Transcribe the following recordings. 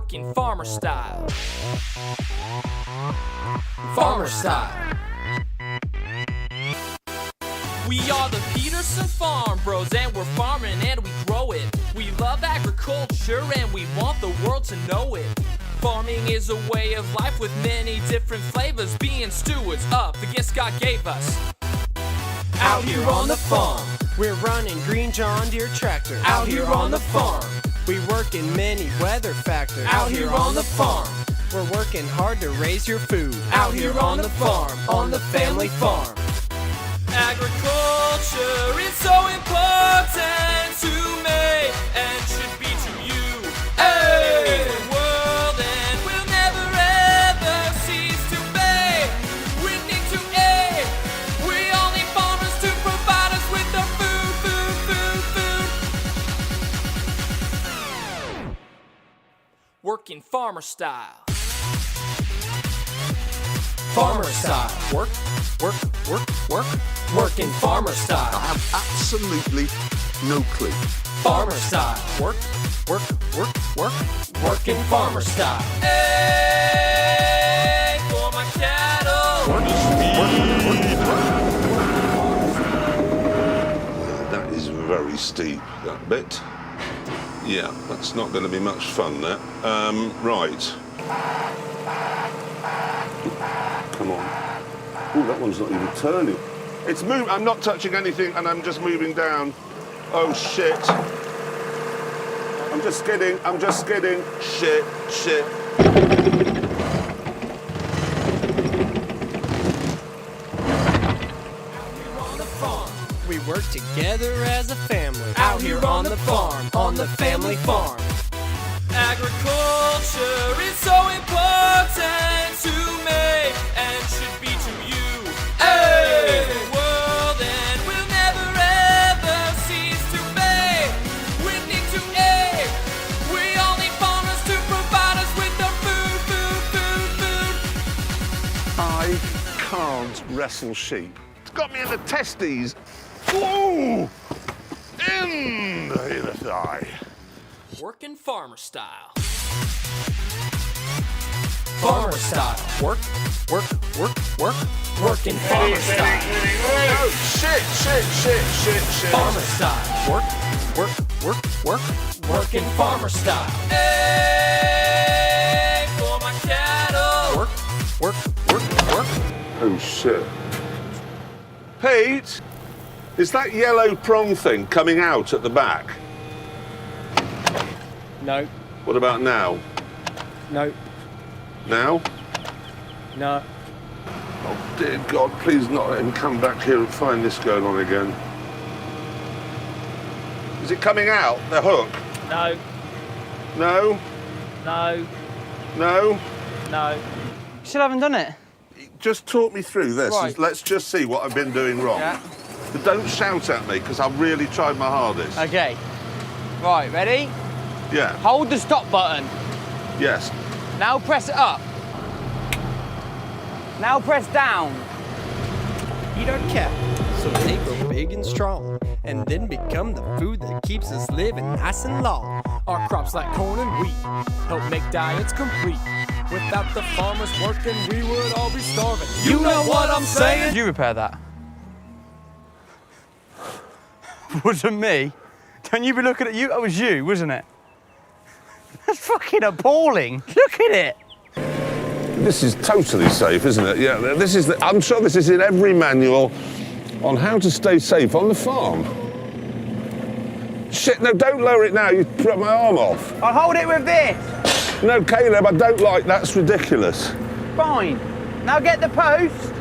working farmer style. Farmer style. We are the Peterson Farm Bros, and we're farming and we grow it. We love agriculture and we want the world to know it. Farming is a way of life with many different flavors, being stewards of the gifts God gave us. Out here on the farm, we're running green John Deere tractor. Out here on the farm, we work in many weather factors. Out here on the farm, we're working hard to raise your food. Out here on the farm, on the family farm. Agriculture is so important to me and should be to you. Hey! In the world, and we'll never ever cease to be. We need to eat. We all need farmers to provide us with the food. Working farmer style. Farmer style. Work. Working farmer style. I have absolutely no clue. Farmer style. Work. Working farmer style. Hey, for my cattle. That is very steep, that bit. Yeah, that's not going to be much fun, that. Right. Come on. Oh, that one's not even turning. It's moving. I'm not touching anything, and I'm just moving down. Oh, shit. I'm just skidding. Shit. We work together as a family. Out here on the farm, on the family farm. Agriculture is so important to me and should be to you. Hey! In the world, and we'll never ever cease to be. We need to eat. We all need farmers to provide us with the food. I can't wrestle sheep. It's got me in the testes. Ooh! In the inner thigh. Working farmer style. Farmer style. Work. Working farmer style. Oh, shit. Farmer style. Work. Working farmer style. Hey, for my cattle. Work. Oh, shit. Pete, is that yellow prong thing coming out at the back? No. What about now? No. Now? No. Oh, dear God, please not let him come back here and find this going on again. Is it coming out, the hook? No. No? No. No? No. You still haven't done it? Just talk me through this. Right. Let's just see what I've been doing wrong. Yeah. But don't shout at me, because I've really tried my hardest. Okay. Right, ready? Yeah. Hold the stop button. Yes. Now press it up. Now press down. Eat our cattle so they grow big and strong, and then become the food that keeps us living nice and long. Our crops like corn and wheat help make diets complete. Without the farmers working, we would all be starving. You know what I'm saying? Did you repair that? Wasn't me. Don't you be looking at you? That was you, wasn't it? That's fucking appalling. Look at it. This is totally safe, isn't it? Yeah, I'm sure this is in every manual on how to stay safe on the farm. Shit, no, don't lower it now. You put my arm off. I'll hold it with this. No, Caleb, I don't like that's ridiculous. Fine. Now get the post.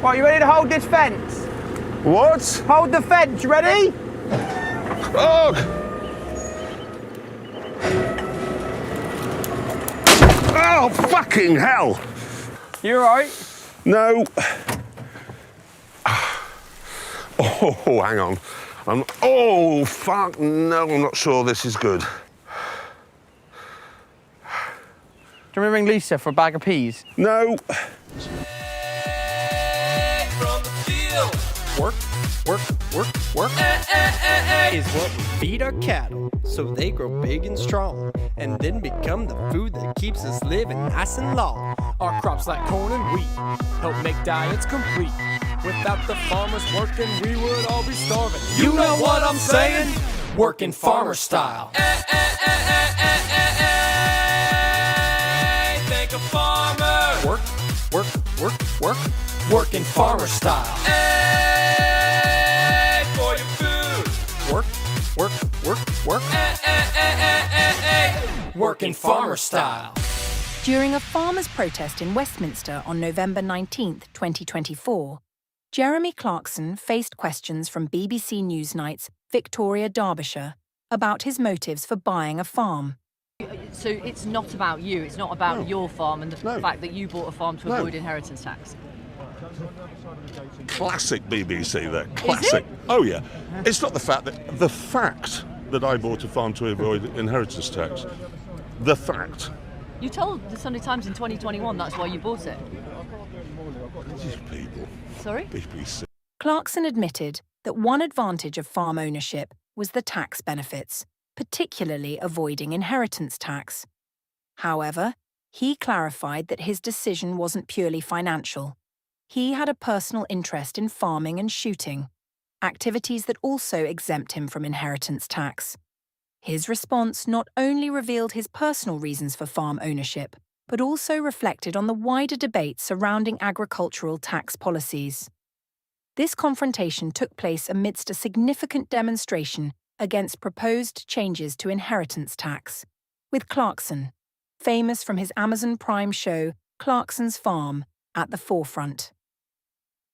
Right, you ready to hold this fence? What? Hold the fence, you ready? Oh! Oh, fucking hell! You all right? No. Oh, hang on. Oh, fuck, no, I'm not sure this is good. Do you want me to ring Lisa for a bag of peas? No. From the field. Work. work, work, work is what we feed our cattle so they grow big and strong and then become the food that keeps us living nice and long. Our crops like corn and wheat help make diets complete. Without the farmers working, we would all be starving. You know what I'm saying? Working farmer style. Think a farmer. Work, work, work, work, working farmer style. Hey, for your food. Work, work, work, work, working farmer style. During a farmers' protest in Westminster on November 19, 2024, Jeremy Clarkson faced questions from BBC Newsnight's Victoria Derbyshire about his motives for buying a farm. So it's not about you, it's not about your farm and the fact that you bought a farm to avoid inheritance tax? Classic BBC there, classic. Oh yeah, it's not the fact that I bought a farm to avoid inheritance tax. The fact. You told the Sunday Times in 2021 that's why you bought it. These people. Sorry? BBC. Clarkson admitted that one advantage of farm ownership was the tax benefits, particularly avoiding inheritance tax. However, he clarified that his decision wasn't purely financial. He had a personal interest in farming and shooting, activities that also exempt him from inheritance tax. His response not only revealed his personal reasons for farm ownership, but also reflected on the wider debate surrounding agricultural tax policies. This confrontation took place amidst a significant demonstration against proposed changes to inheritance tax, with Clarkson, famous from his Amazon Prime show Clarkson's Farm, at the forefront.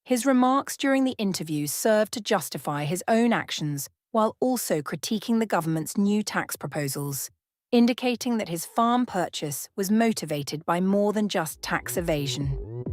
His remarks during the interview served to justify his own actions while also critiquing the government's new tax proposals, indicating that his farm purchase was motivated by more than just tax evasion.